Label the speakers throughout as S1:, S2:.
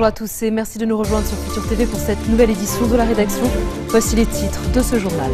S1: Bonjour à tous et merci de nous rejoindre sur Futur TV pour cette nouvelle édition de la rédaction. Voici les titres de ce journal.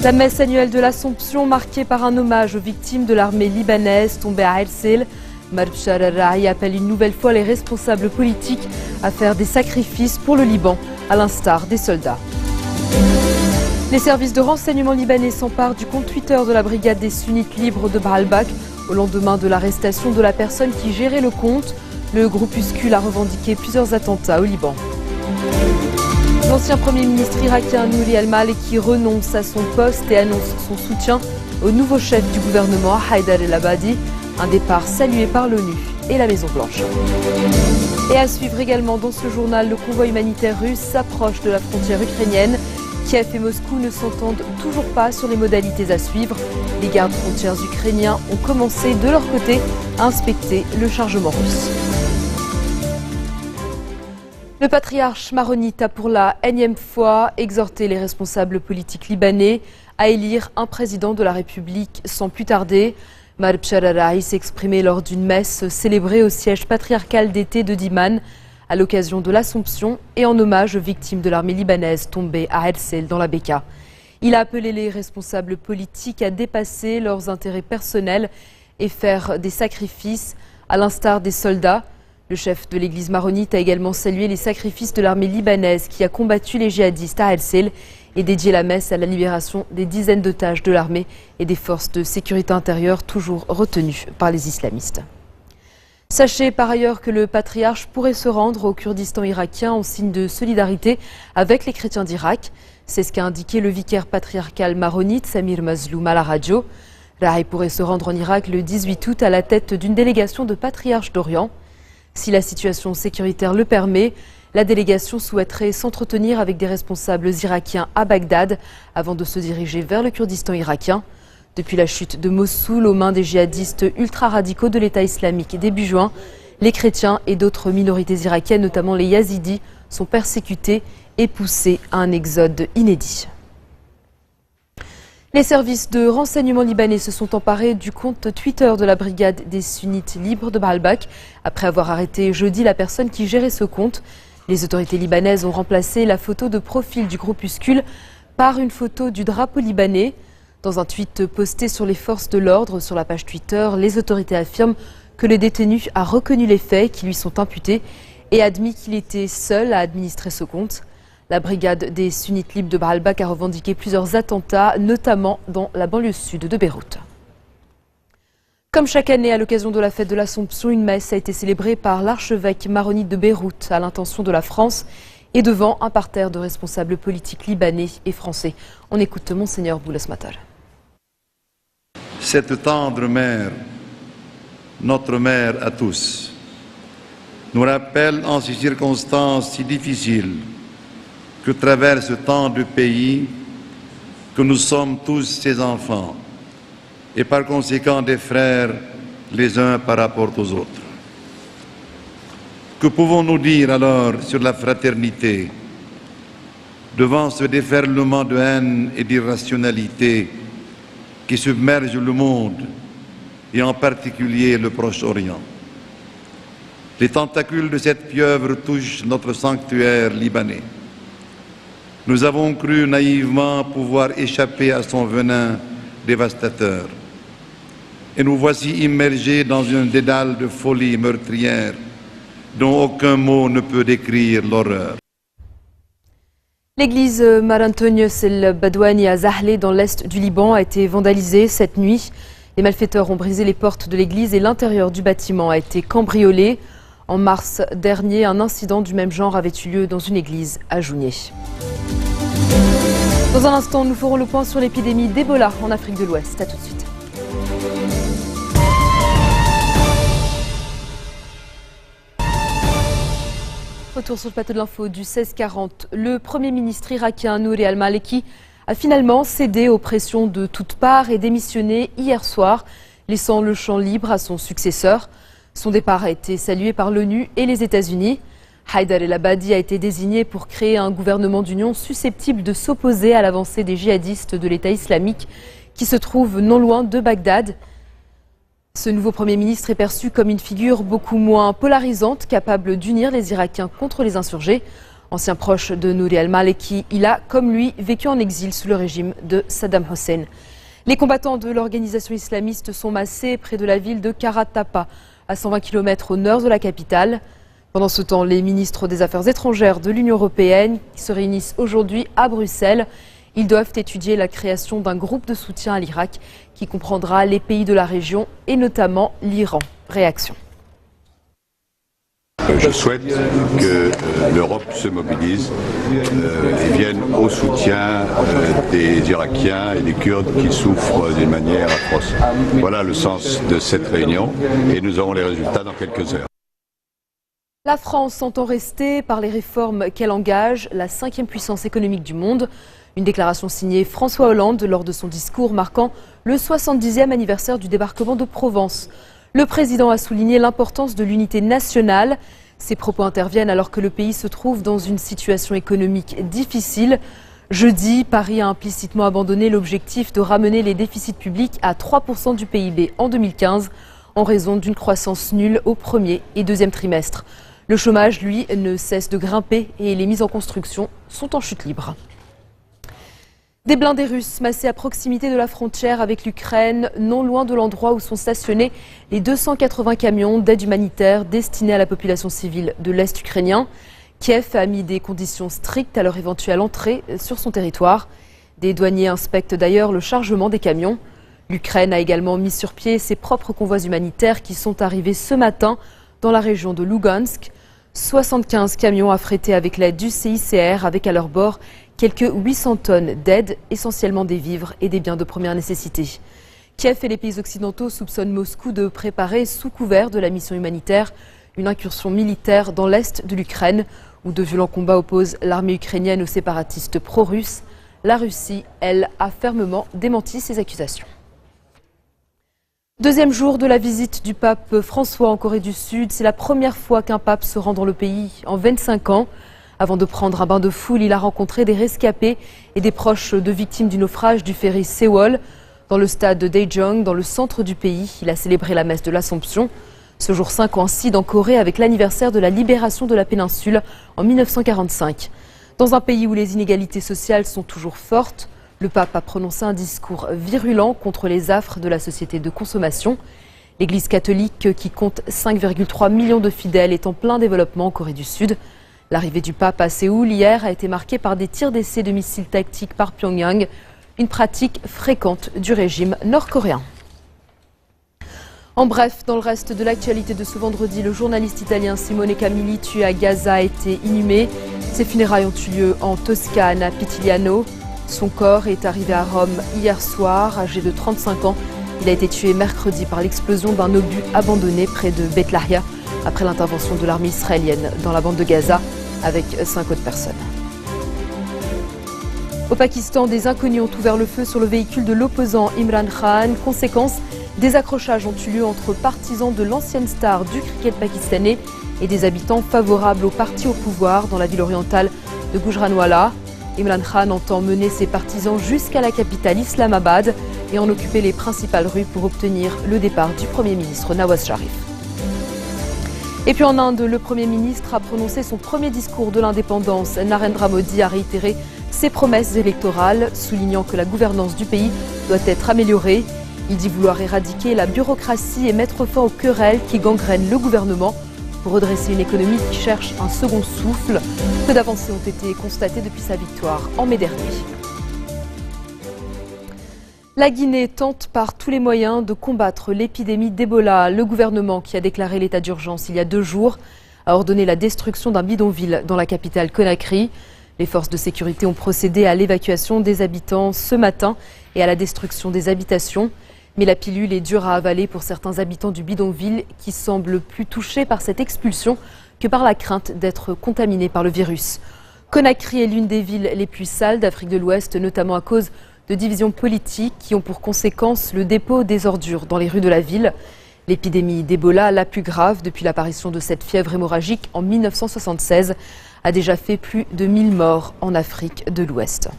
S1: La messe annuelle de l'Assomption marquée par un hommage aux victimes de l'armée libanaise tombée à El-Sil. Marbchar al-Rahi appelle une nouvelle fois les responsables politiques à faire des sacrifices pour le Liban, à l'instar des soldats. Les services de renseignement libanais s'emparent du compte Twitter de la brigade des sunnites libres de Baalbek au lendemain de l'arrestation de la personne qui gérait le compte. Le groupuscule a revendiqué plusieurs attentats au Liban. L'ancien Premier ministre irakien Nouri al-Maliki renonce à son poste et annonce son soutien au nouveau chef du gouvernement, Haïdar el-Abadi, un départ salué par l'ONU et la Maison-Blanche. Et à suivre également dans ce journal, le convoi humanitaire russe s'approche de la frontière ukrainienne. Kiev et Moscou ne s'entendent toujours pas sur les modalités à suivre. Les gardes frontières ukrainiens ont commencé de leur côté à inspecter le chargement russe. Le patriarche maronite a pour la énième fois exhorté les responsables politiques libanais à élire un président de la République sans plus tarder. Marbchar al-Rahi s'est exprimé lors d'une messe célébrée au siège patriarcal d'été de Diman à l'occasion de l'Assomption et en hommage aux victimes de l'armée libanaise tombée à El-Sil dans la Bekaa. Il a appelé les responsables politiques à dépasser leurs intérêts personnels et faire des sacrifices à l'instar des soldats. Le chef de l'église maronite a également salué les sacrifices de l'armée libanaise qui a combattu les djihadistes à El-Sil et dédié la messe à la libération des dizaines d'otages de l'armée et des forces de sécurité intérieure toujours retenues par les islamistes. Sachez par ailleurs que le patriarche pourrait se rendre au Kurdistan irakien en signe de solidarité avec les chrétiens d'Irak. C'est ce qu'a indiqué le vicaire patriarcal maronite Samir Mazloum à la radio. Rahi pourrait se rendre en Irak le 18 août à la tête d'une délégation de patriarches d'Orient. Si la situation sécuritaire le permet, la délégation souhaiterait s'entretenir avec des responsables irakiens à Bagdad avant de se diriger vers le Kurdistan irakien. Depuis la chute de Mossoul aux mains des djihadistes ultra-radicaux de l'État islamique début juin, les chrétiens et d'autres minorités irakiennes, notamment les yazidis, sont persécutés et poussés à un exode inédit. Les services de renseignement libanais se sont emparés du compte Twitter de la brigade des sunnites libres de Baalbek. Après avoir arrêté jeudi la personne qui gérait ce compte, les autorités libanaises ont remplacé la photo de profil du groupuscule par une photo du drapeau libanais. Dans un tweet posté sur les forces de l'ordre sur la page Twitter, les autorités affirment que le détenu a reconnu les faits qui lui sont imputés et admis qu'il était seul à administrer ce compte. La brigade des sunnites libres de Baalbek a revendiqué plusieurs attentats, notamment dans la banlieue sud de Beyrouth. Comme chaque année, à l'occasion de la fête de l'Assomption, une messe a été célébrée par l'archevêque maronite de Beyrouth à l'intention de la France et devant un parterre de responsables politiques libanais et français. On écoute Monseigneur Boulas Matar.
S2: Cette tendre mère, notre mère à tous, nous rappelle en ces circonstances si difficiles que traverse tant de pays, que nous sommes tous ses enfants et par conséquent des frères les uns par rapport aux autres. Que pouvons-nous dire alors sur la fraternité devant ce déferlement de haine et d'irrationalité qui submerge le monde et en particulier le Proche-Orient? Les tentacules de cette pieuvre touchent notre sanctuaire libanais. Nous avons cru naïvement pouvoir échapper à son venin dévastateur. Et nous voici immergés dans un dédale de folie meurtrière dont aucun mot ne peut décrire l'horreur.
S1: L'église Mar Antonios El Badouani à Zahle dans l'est du Liban a été vandalisée cette nuit. Les malfaiteurs ont brisé les portes de l'église et l'intérieur du bâtiment a été cambriolé. En mars dernier, un incident du même genre avait eu lieu dans une église à Jounieh. Dans un instant, nous ferons le point sur l'épidémie d'Ebola en Afrique de l'Ouest. A tout de suite. Retour sur le plateau de l'info du 16h40. Le Premier ministre irakien Nouri al-Maliki a finalement cédé aux pressions de toutes parts et démissionné hier soir, laissant le champ libre à son successeur. Son départ a été salué par l'ONU et les États-Unis. Haïdar el-Abadi a été désigné pour créer un gouvernement d'union susceptible de s'opposer à l'avancée des djihadistes de l'État islamique qui se trouve non loin de Bagdad. Ce nouveau Premier ministre est perçu comme une figure beaucoup moins polarisante, capable d'unir les Irakiens contre les insurgés. Ancien proche de Nouri al-Maliki, il a, comme lui, vécu en exil sous le régime de Saddam Hussein. Les combattants de l'organisation islamiste sont massés près de la ville de Karatapa, à 120 km au nord de la capitale. Pendant ce temps, les ministres des Affaires étrangères de l'Union européenne qui se réunissent aujourd'hui à Bruxelles. Ils doivent étudier la création d'un groupe de soutien à l'Irak qui comprendra les pays de la région et notamment l'Iran. Réaction.
S3: Je souhaite que l'Europe se mobilise et vienne au soutien des Irakiens et des Kurdes qui souffrent d'une manière atroce. Voilà le sens de cette réunion et nous aurons les résultats dans quelques heures.
S1: La France entend rester, par les réformes qu'elle engage, la 5e puissance économique du monde. Une déclaration signée François Hollande lors de son discours marquant le 70e anniversaire du débarquement de Provence. Le président a souligné l'importance de l'unité nationale. Ces propos interviennent alors que le pays se trouve dans une situation économique difficile. Jeudi, Paris a implicitement abandonné l'objectif de ramener les déficits publics à 3% du PIB en 2015 en raison d'une croissance nulle au premier et deuxième trimestre. Le chômage, lui, ne cesse de grimper et les mises en construction sont en chute libre. Des blindés russes massés à proximité de la frontière avec l'Ukraine, non loin de l'endroit où sont stationnés les 280 camions d'aide humanitaire destinés à la population civile de l'Est ukrainien. Kiev a mis des conditions strictes à leur éventuelle entrée sur son territoire. Des douaniers inspectent d'ailleurs le chargement des camions. L'Ukraine a également mis sur pied ses propres convois humanitaires qui sont arrivés ce matin dans la région de Lugansk. 75 camions affrétés avec l'aide du CICR avec à leur bord quelques 800 tonnes d'aide, essentiellement des vivres et des biens de première nécessité. Kiev et les pays occidentaux soupçonnent Moscou de préparer, sous couvert de la mission humanitaire, une incursion militaire dans l'est de l'Ukraine, où de violents combats opposent l'armée ukrainienne aux séparatistes pro-russes. La Russie, elle, a fermement démenti ces accusations. Deuxième jour de la visite du pape François en Corée du Sud. C'est la première fois qu'un pape se rend dans le pays en 25 ans. Avant de prendre un bain de foule, il a rencontré des rescapés et des proches de victimes du naufrage du ferry Sewol. Dans le stade de Daejeong, dans le centre du pays, il a célébré la messe de l'Assomption. Ce jour 5 coïncide en Corée avec l'anniversaire de la libération de la péninsule en 1945. Dans un pays où les inégalités sociales sont toujours fortes, le pape a prononcé un discours virulent contre les affres de la société de consommation. L'Église catholique, qui compte 5,3 millions de fidèles, est en plein développement en Corée du Sud. L'arrivée du pape à Séoul hier a été marquée par des tirs d'essai de missiles tactiques par Pyongyang, une pratique fréquente du régime nord-coréen. En bref, dans le reste de l'actualité de ce vendredi, le journaliste italien Simone Camilli, tué à Gaza, a été inhumé. Ses funérailles ont eu lieu en Toscane, à Pitigliano. Son corps est arrivé à Rome hier soir, âgé de 35 ans. Il a été tué mercredi par l'explosion d'un obus abandonné près de Beit Lahia, après l'intervention de l'armée israélienne dans la bande de Gaza, avec 5 autres personnes. Au Pakistan, des inconnus ont ouvert le feu sur le véhicule de l'opposant Imran Khan. Conséquence, des accrochages ont eu lieu entre partisans de l'ancienne star du cricket pakistanais et des habitants favorables au parti au pouvoir dans la ville orientale de Gujranwala. Imran Khan entend mener ses partisans jusqu'à la capitale Islamabad et en occuper les principales rues pour obtenir le départ du Premier ministre Nawaz Sharif. Et puis en Inde, le Premier ministre a prononcé son premier discours de l'indépendance. Narendra Modi a réitéré ses promesses électorales, soulignant que la gouvernance du pays doit être améliorée. Il dit vouloir éradiquer la bureaucratie et mettre fin aux querelles qui gangrènent le gouvernement pour redresser une économie qui cherche un second souffle. Peu d'avancées ont été constatées depuis sa victoire en mai dernier. La Guinée tente par tous les moyens de combattre l'épidémie d'Ebola. Le gouvernement, qui a déclaré l'état d'urgence il y a 2 jours, a ordonné la destruction d'un bidonville dans la capitale Conakry. Les forces de sécurité ont procédé à l'évacuation des habitants ce matin et à la destruction des habitations. Mais la pilule est dure à avaler pour certains habitants du bidonville qui semblent plus touchés par cette expulsion que par la crainte d'être contaminés par le virus. Conakry est l'une des villes les plus sales d'Afrique de l'Ouest, notamment à cause de divisions politiques qui ont pour conséquence le dépôt des ordures dans les rues de la ville. L'épidémie d'Ebola, la plus grave depuis l'apparition de cette fièvre hémorragique en 1976, a déjà fait plus de 1000 morts en Afrique de l'Ouest.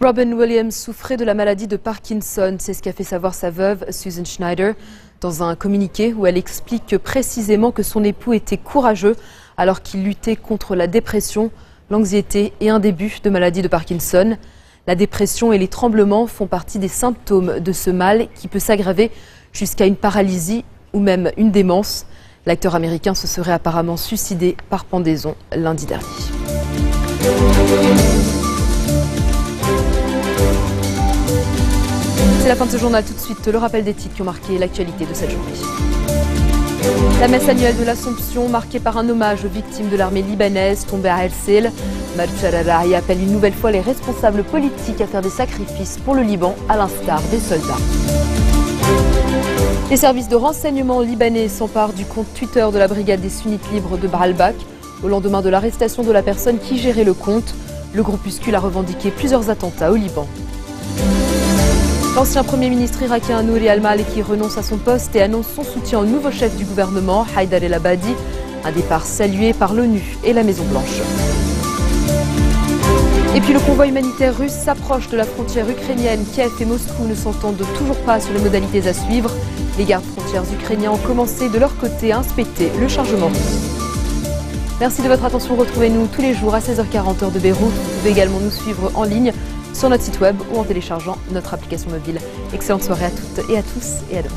S1: Robin Williams souffrait de la maladie de Parkinson, c'est ce qu'a fait savoir sa veuve Susan Schneider dans un communiqué où elle explique précisément que son époux était courageux alors qu'il luttait contre la dépression, l'anxiété et un début de maladie de Parkinson. La dépression et les tremblements font partie des symptômes de ce mal qui peut s'aggraver jusqu'à une paralysie ou même une démence. L'acteur américain se serait apparemment suicidé par pendaison lundi dernier. C'est la fin de ce journal. Tout de suite, le rappel des titres qui ont marqué l'actualité de cette journée. La messe annuelle de l'Assomption, marquée par un hommage aux victimes de l'armée libanaise tombée à El Sil. Mahdi Chararahi appelle une nouvelle fois les responsables politiques à faire des sacrifices pour le Liban, à l'instar des soldats. Les services de renseignement libanais s'emparent du compte Twitter de la brigade des sunnites libres de Baalbek. Au lendemain de l'arrestation de la personne qui gérait le compte, le groupuscule a revendiqué plusieurs attentats au Liban. L'ancien Premier ministre irakien Nouri al-Maliki renonce à son poste et annonce son soutien au nouveau chef du gouvernement, Haïdar el-Abadi, un départ salué par l'ONU et la Maison-Blanche. Et puis le convoi humanitaire russe s'approche de la frontière ukrainienne. Kiev et Moscou ne s'entendent toujours pas sur les modalités à suivre. Les gardes-frontières ukrainiens ont commencé de leur côté à inspecter le chargement russe. Merci de votre attention. Retrouvez-nous tous les jours à 16h40 heure de Beyrouth. Vous pouvez également nous suivre en ligne sur notre site web ou en téléchargeant notre application mobile. Excellente soirée à toutes et à tous et à demain.